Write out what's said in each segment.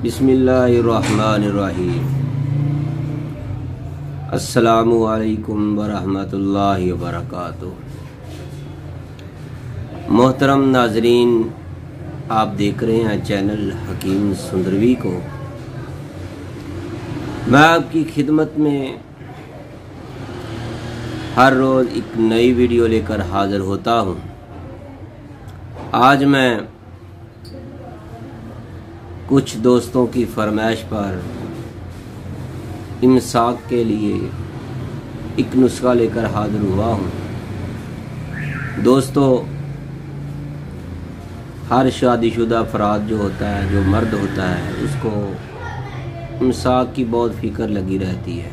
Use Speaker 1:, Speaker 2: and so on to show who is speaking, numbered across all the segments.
Speaker 1: बिस्मिल्लाहिर्रहमानिर्रहीम। अस्सलामु अलैकुम वरहमतुल्लाहि वबरकातुह। मोहतरम नाजरीन, आप देख रहे हैं चैनल हकीम सुंदरवी को। मैं आपकी खिदमत में हर रोज़ एक नई वीडियो लेकर हाज़िर होता हूँ। आज मैं कुछ दोस्तों की फरमाइश पर इमसाक के लिए एक नुस्खा लेकर हाजिर हुआ हूँ। दोस्तों, हर शादीशुदा अफराद जो होता है, जो मर्द होता है, उसको इमसाक की बहुत फिक्र लगी रहती है।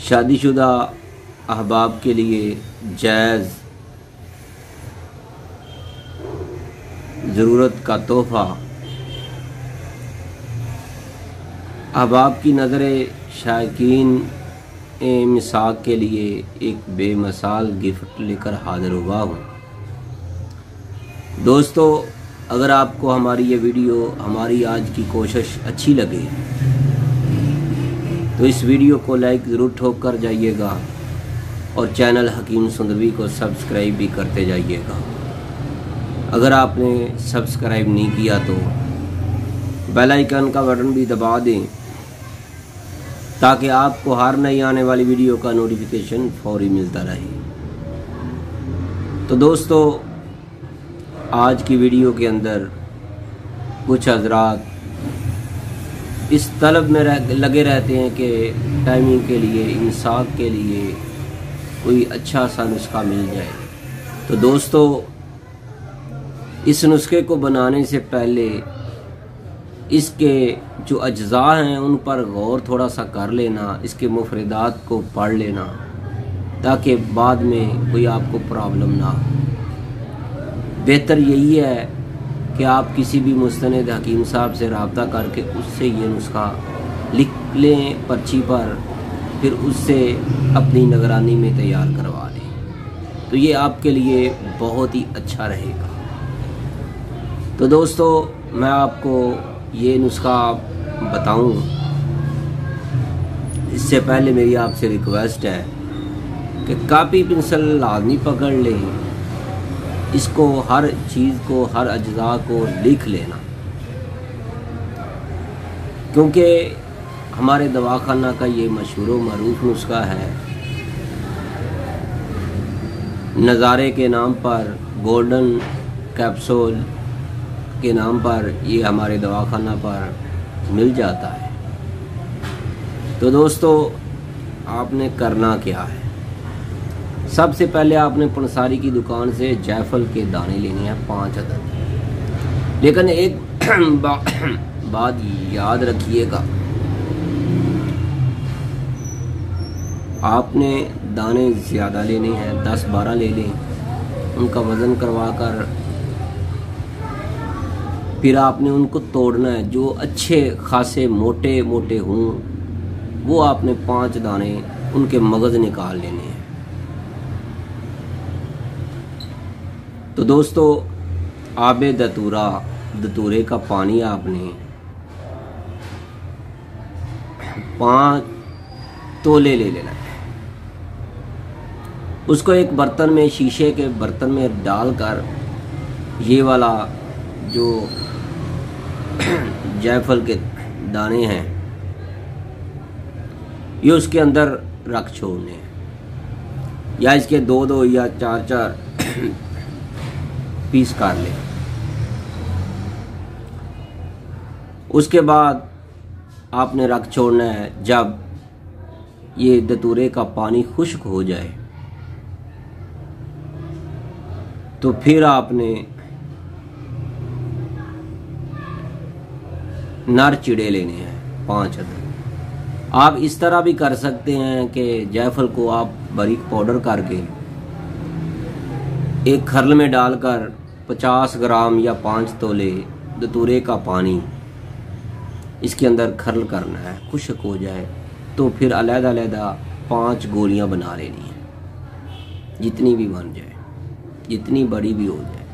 Speaker 1: शादीशुदा अहबाब के लिए जायज़ ज़रूरत का तोहफ़ा अहबाब की नज़र शायकीन इमसाक के लिए एक बेमिसाल गिफ्ट लेकर हाज़िर हुआ हूँ। दोस्तों, अगर आपको हमारी ये वीडियो, हमारी आज की कोशिश अच्छी लगे तो इस वीडियो को लाइक ज़रूर ठोक कर जाइएगा और चैनल हकीम सुंदरवी को सब्सक्राइब भी करते जाइएगा। अगर आपने सब्सक्राइब नहीं किया तो बेल आइकन का बटन भी दबा दें ताकि आपको हर नई आने वाली वीडियो का नोटिफिकेशन फौरी मिलता रहे। तो दोस्तों, आज की वीडियो के अंदर कुछ हजरात इस तलब में लगे रहते हैं कि टाइमिंग के लिए, इंसाफ के लिए कोई अच्छा सा नुस्खा मिल जाए। तो दोस्तों, इस नुस्खे को बनाने से पहले इसके जो अज्जा हैं उन पर गौर थोड़ा सा कर लेना, इसके मुफरदात को पढ़ लेना ताकि बाद में कोई आपको प्रॉब्लम ना हो। बेहतर यही है कि आप किसी भी मुस्तनद हकीम साहब से रब्ता करके उससे ये नुस्खा लिख लें पर्ची पर, फिर उससे अपनी निगरानी में तैयार करवा लें, तो ये आपके लिए बहुत ही अच्छा रहेगा। तो दोस्तों, मैं आपको ये नुस्खा बताऊं इससे पहले मेरी आपसे रिक्वेस्ट है कि कापी पेंसिल लाजमी पकड़ लें, इसको हर चीज़ को, हर अज्जा को लिख लेना, क्योंकि हमारे दवाखाना का ये मशहूर व मरूफ नुस्खा है। नज़ारे के नाम पर, गोल्डन कैप्सूल के नाम पर ये हमारे दवाखाना पर मिल जाता है। तो दोस्तों, आपने करना क्या है? सबसे पहले आपने पंसारी की दुकान से जायफल के दाने लेने हैं 5 अदद। लेकिन एक बात याद रखिएगा, आपने दाने ज़्यादा लेने हैं, 10-12 ले लें। उनका वज़न करवा कर फिर आपने उनको तोड़ना है। जो अच्छे खासे मोटे मोटे हों वो आपने 5 दाने, उनके मगज़ निकाल लेने हैं। तो दोस्तों, आबे दतूरे का पानी आपने 5 तोले ले लेना है। उसको एक बर्तन में, शीशे के बर्तन में डालकर ये वाला जो जायफल के दाने हैं ये उसके अंदर रख छोड़ने हैं, या इसके 2-2 या 4-4 पीस काट लें। उसके बाद आपने रख छोड़ना है। जब ये दतूरे का पानी खुश्क हो जाए तो फिर आपने नर चिड़े लेने हैं 5 अदद। आप इस तरह भी कर सकते हैं कि जायफल को आप बारीक पाउडर करके एक खरल में डालकर 50 ग्राम या 5 तोले दतूरे का पानी इसके अंदर खरल करना है। खुश्क हो जाए तो फिर अलग-अलग 5 गोलियां बना लेनी है, जितनी भी बन जाए, जितनी बड़ी भी हो जाए।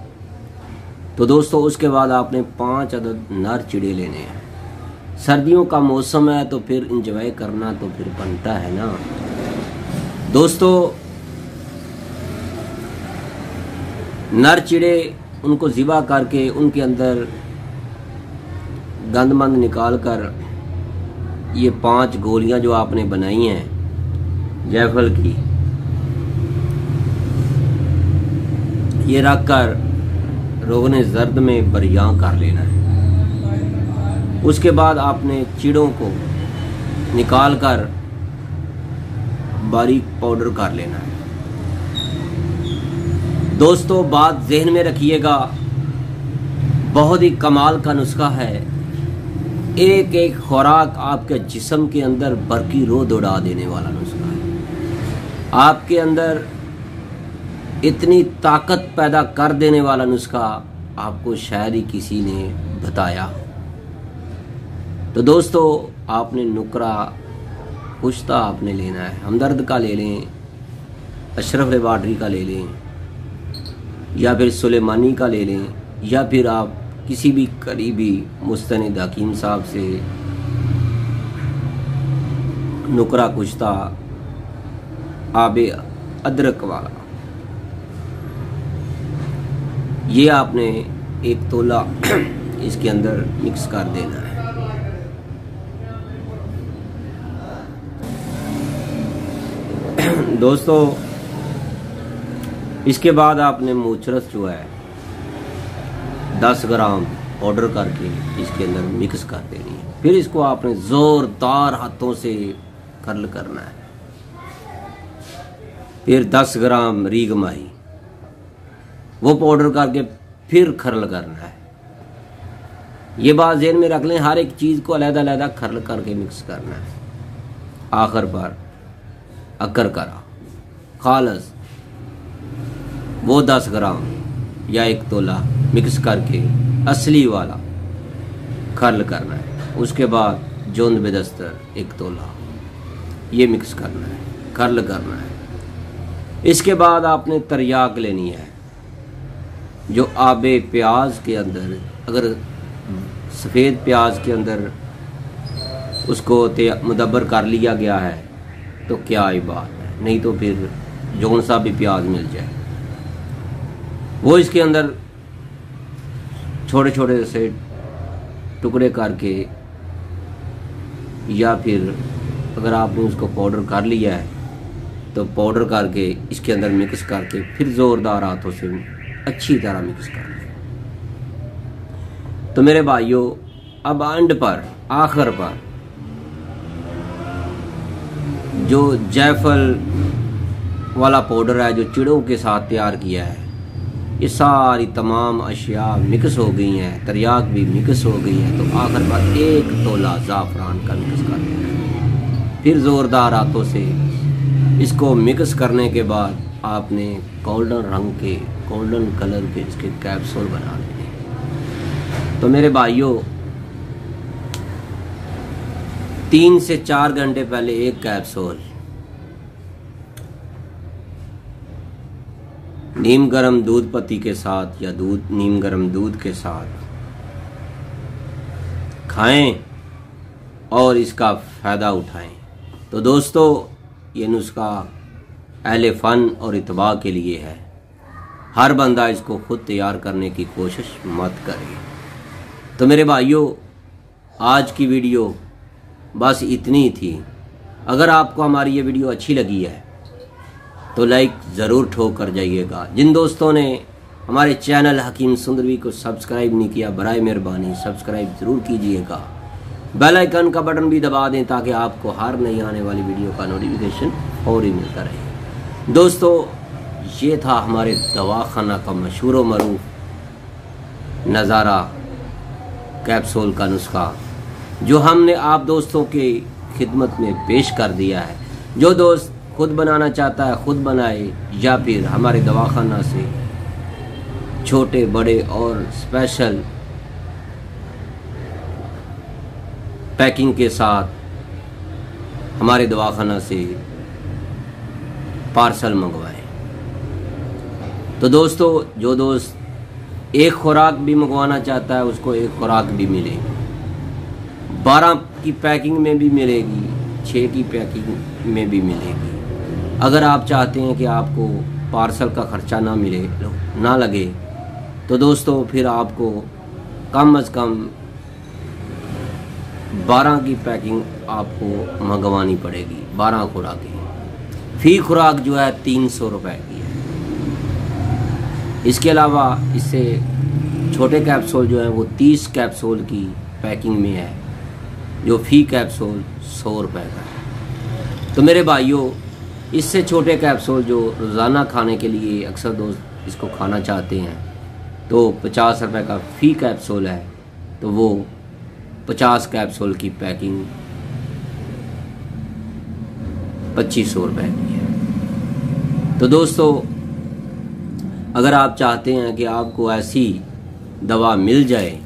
Speaker 1: तो दोस्तों उसके बाद आपने 5 अदद नर चिड़े लेने हैं। सर्दियों का मौसम है तो फिर इंजॉय करना तो फिर बनता है ना दोस्तों। नर चिड़े उनको ज़िबा करके उनके अंदर गंदमंद निकाल कर ये 5 गोलियां जो आपने बनाई हैं जायफल की, ये रख कर रोगने जर्द में बरियां कर लेना है। उसके बाद आपने चिड़ों को निकाल कर बारीक पाउडर कर लेना है। दोस्तों बात जहन में रखिएगा, बहुत ही कमाल का नुस्खा है। एक एक खुराक आपके जिस्म के अंदर बरकी रो दौड़ा देने वाला नुस्खा है। आपके अंदर इतनी ताकत पैदा कर देने वाला नुस्खा आपको शायद ही किसी ने बताया। तो दोस्तों आपने नुकरा कुश्ता आपने लेना है, हमदर्द का ले लें, अशरफ लेबार्टरी का ले लें, या फिर सुलेमानी का ले लें, या फिर आप किसी भी करीबी मुस्तनिद हकीम साहब से नुकरा कुश्ता आबे अदरक वाला, ये आपने 1 तोला इसके अंदर मिक्स कर देना है। दोस्तों इसके बाद आपने मूचरस जो है 10 ग्राम पाउडर करके इसके अंदर मिक्स कर देनी है। फिर इसको आपने जोरदार हाथों से कर्ल करना है। फिर 10 ग्राम रीग माही वो पाउडर करके फिर खर्ल करना है। ये बात ज़हन में रख लें, हर एक चीज़ को अलग-अलग खर्ल करके मिक्स करना है। आखिर पर अकर करा खालस वो 10 ग्राम या 1 तोला मिक्स करके असली वाला खर्ल करना है। उसके बाद जोंद बेदस्तर 1 तोला ये मिक्स करना है, खर्ल करना है। इसके बाद आपने तरियाक लेनी है, जो आबे प्याज के अंदर, अगर सफ़ेद प्याज के अंदर उसको मुदब्बर कर लिया गया है तो क्या ही बात है, नहीं तो फिर जौन सा भी प्याज मिल जाए वो इसके अंदर छोटे छोटे से टुकड़े करके, या फिर अगर आपने उसको पाउडर कर लिया है तो पाउडर करके इसके अंदर मिक्स करके फिर ज़ोरदार हाथों से अच्छी तरह मिक्स कर लें। तो मेरे भाइयों अब एंड पर आखिर पर जो जायफल वाला पाउडर है जो चिड़ों के साथ तैयार किया है, ये सारी तमाम अशिया मिक्स हो गई हैं, तरियाक भी मिक्स हो गई है। तो आखिर पर 1 तोला ज़ाफ़रान का मिक्स कर देना है। फिर ज़ोरदार हाथों से इसको मिक्स करने के बाद आपने गोल्डन कलर के इसके कैप्सूल बना लेने। तो मेरे भाइयों 3 से 4 घंटे पहले 1 कैप्सूल नीम गर्म दूध पत्ती के साथ या नीम गर्म दूध के साथ खाएं और इसका फ़ायदा उठाएं। तो दोस्तों ये नुस्खा अहले फ़न और इत्बा के लिए है। हर बंदा इसको खुद तैयार करने की कोशिश मत करे। तो मेरे भाइयों आज की वीडियो बस इतनी ही थी। अगर आपको हमारी ये वीडियो अच्छी लगी है तो लाइक ज़रूर ठोक कर जाइएगा। जिन दोस्तों ने हमारे चैनल हकीम सुंदरवी को सब्सक्राइब नहीं किया, बराए मेहरबानी सब्सक्राइब ज़रूर कीजिएगा। बेल आइकन का बटन भी दबा दें ताकि आपको हर नई आने वाली वीडियो का नोटिफिकेशन फौरी मिलता रहे। दोस्तों ये था हमारे दवाखाना का मशहूर व मरूफ नज़ारा कैप्सूल का नुस्खा, जो हमने आप दोस्तों की खिदमत में पेश कर दिया है। जो दोस्त खुद बनाना चाहता है खुद बनाए, या फिर हमारे दवाखाना से छोटे बड़े और स्पेशल पैकिंग के साथ हमारे दवाखाना से पार्सल मंगवाएं। तो दोस्तों जो दोस्त एक खुराक भी मंगवाना चाहता है उसको एक खुराक भी मिलेगी, 12 की पैकिंग में भी मिलेगी, 6 की पैकिंग में भी मिलेगी। अगर आप चाहते हैं कि आपको पार्सल का ख़र्चा ना लगे तो दोस्तों फिर आपको कम से कम 12 की पैकिंग आपको मंगवानी पड़ेगी, 12 खुराकें। फी खुराक जो है 300 रुपये की है। इसके अलावा इससे छोटे कैप्सूल जो हैं वो 30 कैप्सूल की पैकिंग में है, जो फी कैप्सूल 100 रुपये का है। तो मेरे भाइयों, इससे छोटे कैप्सूल जो रोज़ाना खाने के लिए अक्सर दोस्त इसको खाना चाहते हैं तो 50 रुपये का फी कैप्सूल है, तो वो 50 कैप्सूल की पैकिंग 2500 रुपये की है। तो दोस्तों, अगर आप चाहते हैं कि आपको ऐसी दवा मिल जाए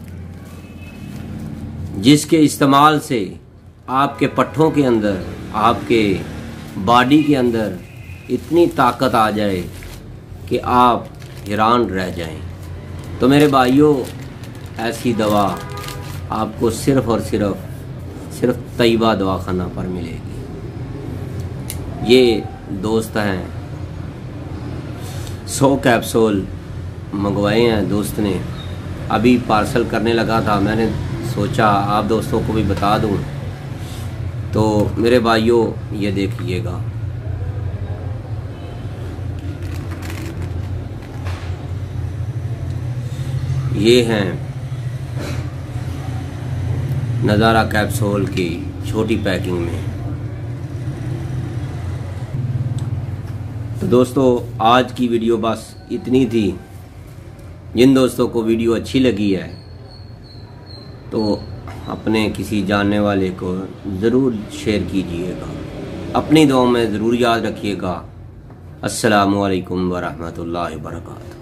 Speaker 1: जिसके इस्तेमाल से आपके पट्ठों के अंदर, आपके बॉडी के अंदर इतनी ताकत आ जाए कि आप हैरान रह जाएं, तो मेरे भाइयों ऐसी दवा आपको सिर्फ़ और सिर्फ तैयबा दवाखाना पर मिलेगी। ये दोस्त हैं 100 कैप्सूल मंगवाए हैं दोस्त ने, अभी पार्सल करने लगा था, मैंने सोचा आप दोस्तों को भी बता दूं। तो मेरे भाइयों ये देखिएगा, ये हैं नज़ारा कैप्सूल की छोटी पैकिंग में। तो दोस्तों आज की वीडियो बस इतनी थी। जिन दोस्तों को वीडियो अच्छी लगी है तो अपने किसी जानने वाले को ज़रूर शेयर कीजिएगा, अपनी दुआओं में ज़रूर याद रखिएगा। अस्सलामु अलैकुम वरहमतुल्लाहि वबरकातुहू।